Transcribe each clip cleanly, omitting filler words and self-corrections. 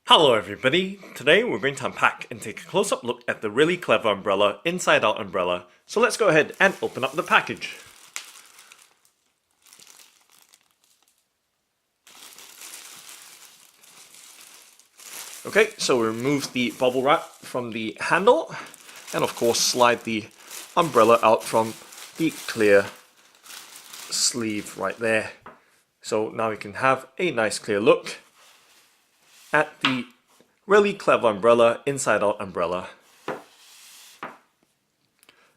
Hello everybody, today we're going to unpack and take a close-up look at the really clever umbrella, inside out umbrella. So let's go ahead and open up the package. Okay, so we remove the bubble wrap from the handle and of course slide the umbrella out from the clear sleeve right there. So now we can have a nice clear look at the really clever umbrella, inside out umbrella.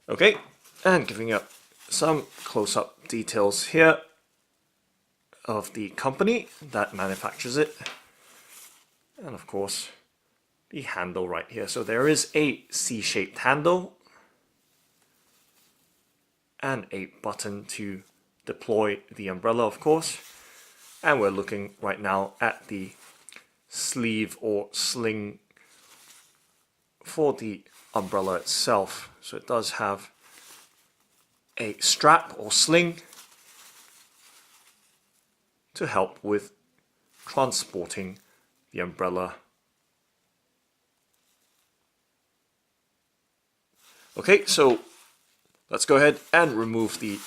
Okay, and giving you some close-up details here of the company that manufactures it. And of course, the handle right here. So there is a C-shaped handle and a button to deploy the umbrella, of course. And we're looking right now at the sleeve or sling for the umbrella itself. So it does have a strap or sling to help with transporting the umbrella. Okay, so let's go ahead and remove the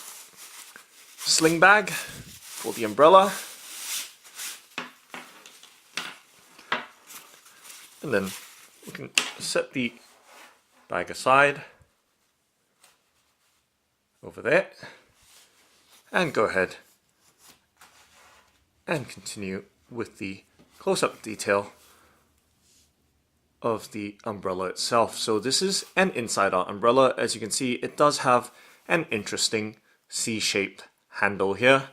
sling bag for the umbrella. And then we can set the bag aside over there and go ahead and continue with the close-up detail of the umbrella itself. So this is an inside-out umbrella. As you can see, it does have an interesting C-shaped handle here,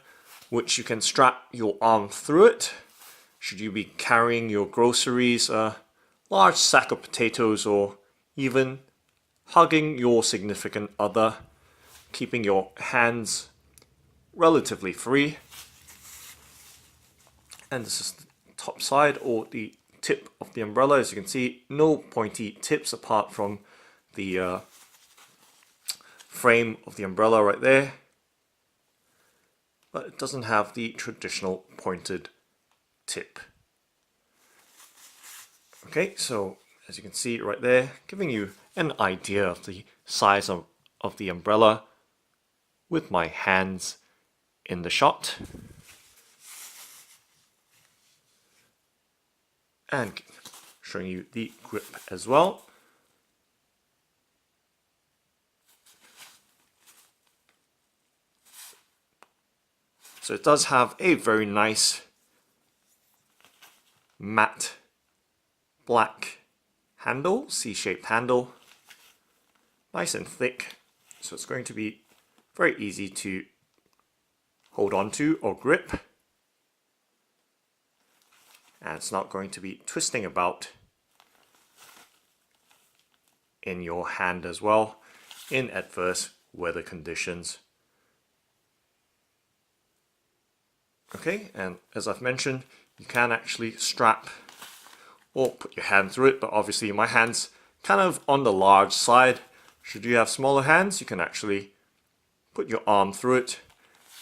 which you can strap your arm through it should you be carrying your groceries, a large sack of potatoes, or even hugging your significant other, keeping your hands relatively free. And this is the top side or the tip of the umbrella. As you can see, no pointy tips apart from the frame of the umbrella right there. But it doesn't have the traditional pointed tip. Okay, so as you can see right there, giving you an idea of the size of the umbrella with my hands in the shot. And showing you the grip as well. So it does have a very nice matte black handle, C-shaped handle, nice and thick, so it's going to be very easy to hold on to or grip, and it's not going to be twisting about in your hand as well in adverse weather conditions. Okay, and as I've mentioned, you can actually strap or put your hand through it, but obviously my hand's kind of on the large side. Should you have smaller hands, you can actually put your arm through it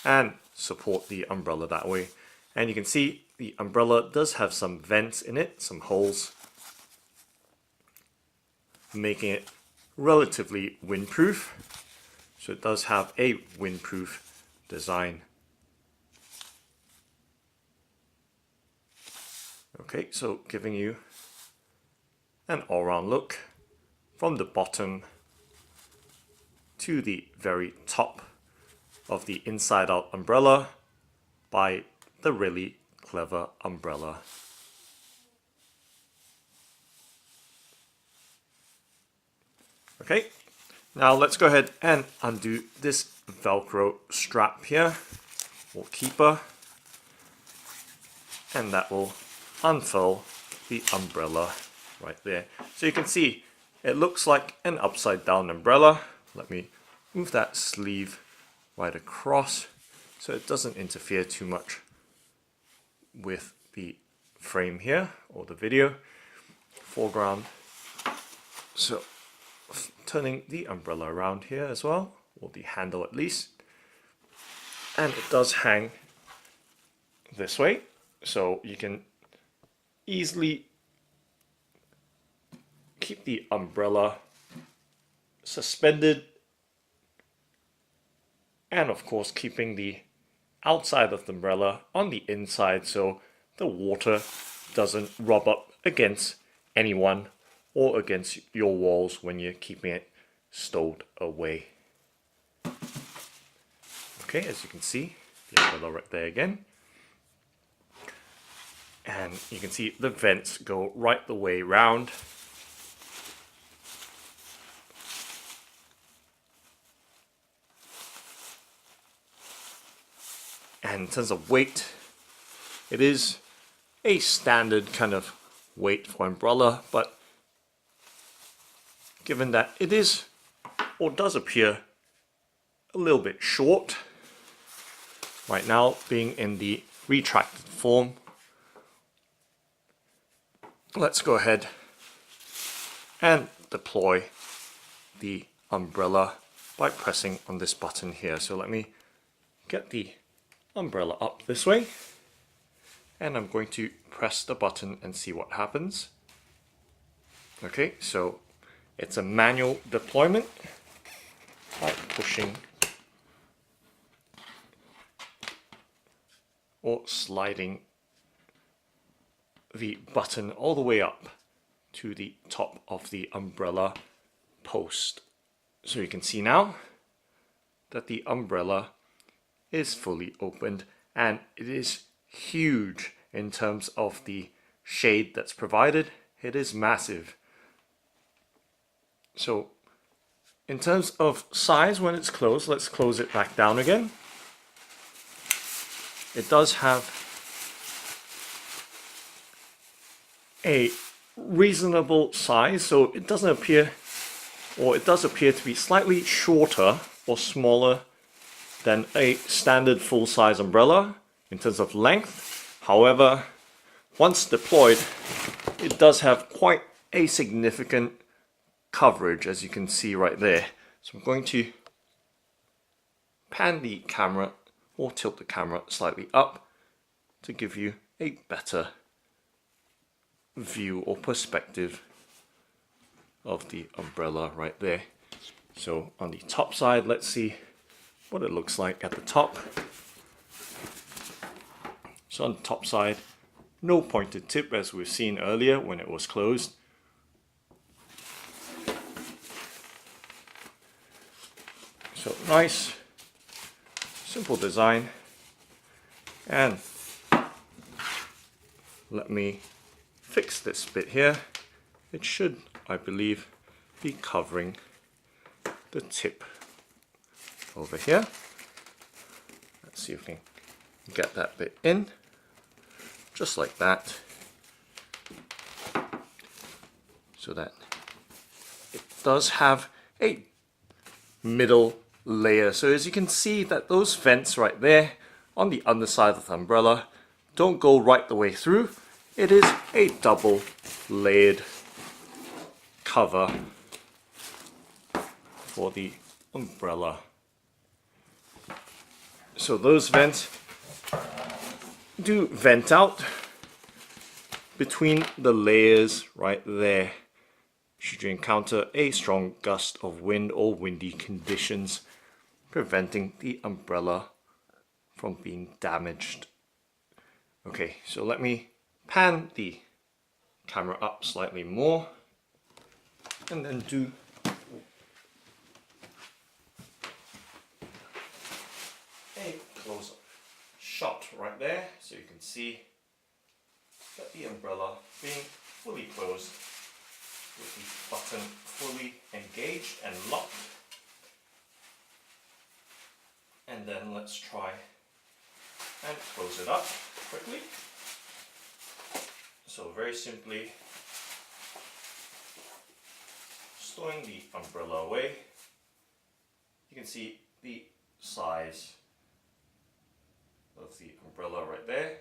and support the umbrella that way. And you can see the umbrella does have some vents in it, some holes, making it relatively windproof. So it does have a windproof design. Okay, so giving you an all-round look from the bottom to the very top of the inside-out umbrella by the really clever umbrella. Okay, now let's go ahead and undo this Velcro strap here, or keeper, and that will unfurl the umbrella right there. So you can see it looks like an upside down umbrella. Let me move that sleeve right across so it doesn't interfere too much with the frame here or the video foreground. So turning the umbrella around here as well, or the handle at least, and it does hang this way, so you can easily keep the umbrella suspended, and of course keeping the outside of the umbrella on the inside so the water doesn't rub up against anyone or against your walls when you're keeping it stowed away. Okay, as you can see, the umbrella right there again. And you can see the vents go right the way round. And in terms of weight, it is a standard kind of weight for umbrella, but given that it is, or does appear, a little bit short right now, being in the retracted form, let's go ahead and deploy the umbrella by pressing on this button here. So let me get the umbrella up this way, and I'm going to press the button and see what happens. Okay, so it's a manual deployment by pushing or sliding the button all the way up to the top of the umbrella post. So you can see now that the umbrella is fully opened, and it is huge in terms of the shade that's provided. It is massive. So in terms of size when it's closed, let's close it back down again. It does have a reasonable size, so it doesn't appear, or it does appear to be slightly shorter or smaller than a standard full-size umbrella in terms of length. However, once deployed, it does have quite a significant coverage, as you can see right there. So I'm going to pan the camera or tilt the camera slightly up to give you a better view or perspective of the umbrella right there. So on the top side, let's see what it looks like at the top. So on the top side, no pointed tip as we've seen earlier when it was closed. So nice, simple design. And let me fix this bit here. It should, I believe, be covering the tip over here. Let's see if we can get that bit in, just like that, so that it does have a middle layer. So as you can see that those vents right there on the underside of the umbrella don't go right the way through. It is a double layered cover for the umbrella. So those vents do vent out between the layers right there should you encounter a strong gust of wind or windy conditions, preventing the umbrella from being damaged. Okay, so let me pan the camera up slightly more and then do a close-up shot right there, so you can see that the umbrella being fully closed with the button fully engaged and locked. And then let's try and close it up quickly. So very simply stowing the umbrella away, you can see the size of the umbrella right there.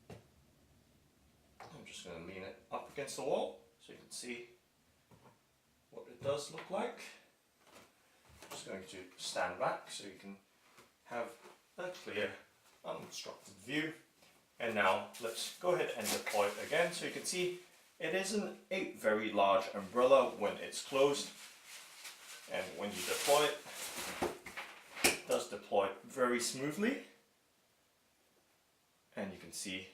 I'm just going to lean it up against the wall so you can see what it does look like. I'm just going to stand back so you can have a clear, unobstructed view. And now let's go ahead and deploy it again so you can see It isn't a very large umbrella when it's closed, and when you deploy it, it does deploy very smoothly, and you can see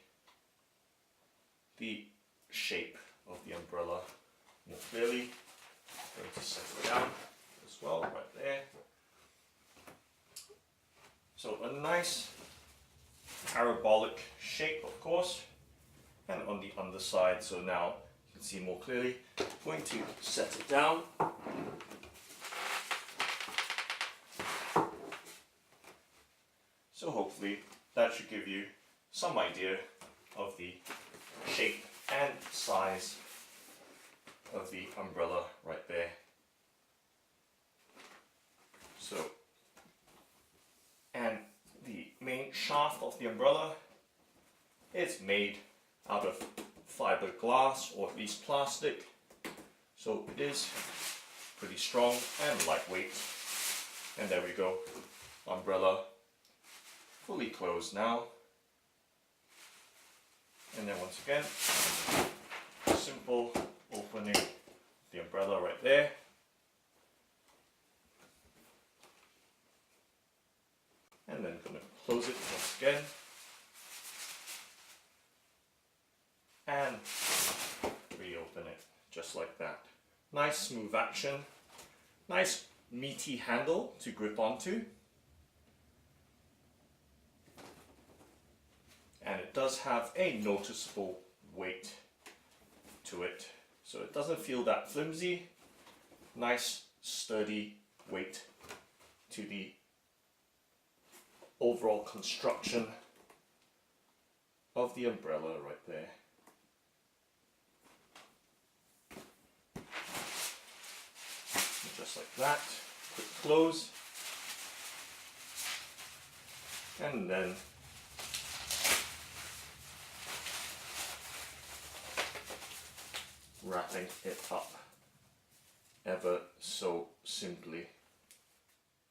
the shape of the umbrella more clearly. I'm going to set it down as well, right there. So a nice parabolic shape, of course, and on the underside, so now you can see more clearly. I'm going to set it down. So hopefully that should give you some idea of the shape and size of the umbrella right there. So, and the main shaft of the umbrella is made out of fiberglass, or at least plastic, so it is pretty strong and lightweight. And there we go, umbrella fully closed now. And then once again, simple opening the umbrella right there. And then going to close it once again. And reopen it just like that. Nice smooth action. Nice meaty handle to grip onto. And it does have a noticeable weight to it, so it doesn't feel that flimsy. Nice sturdy weight to the overall construction of the umbrella right there. Just like that, quick close, and then wrapping it up ever so simply.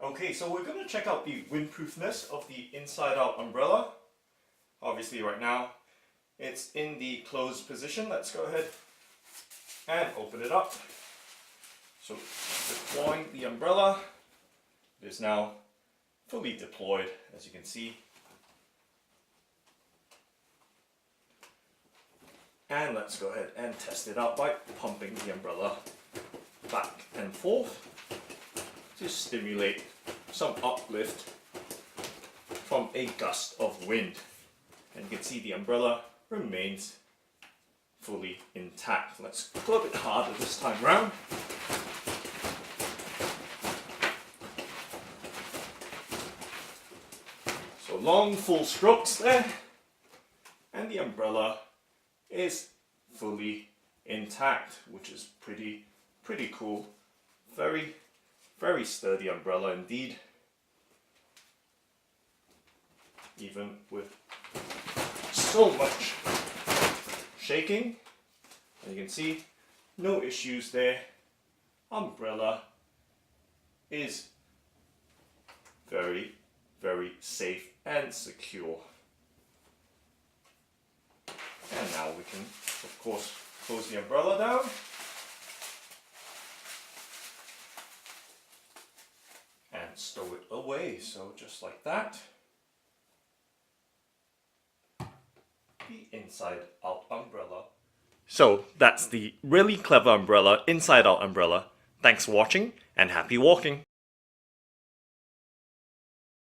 Okay, so we're going to check out the windproofness of the inside out umbrella. Obviously right now it's in the closed position. Let's go ahead and open it up. So deploying the umbrella, it is now fully deployed, as you can see. And let's go ahead and test it out by pumping the umbrella back and forth to stimulate some uplift from a gust of wind. And you can see the umbrella remains fully intact. Let's go a bit harder this time round. So long full strokes there, and the umbrella is fully intact, which is pretty cool. Very sturdy umbrella indeed, even with so much shaking. As you can see, no issues there. Umbrella is very safe and secure. And now we can, of course, close the umbrella down. And stow it away, so just like that. The inside out umbrella. So that's the really clever umbrella, inside out umbrella. Thanks for watching and happy walking.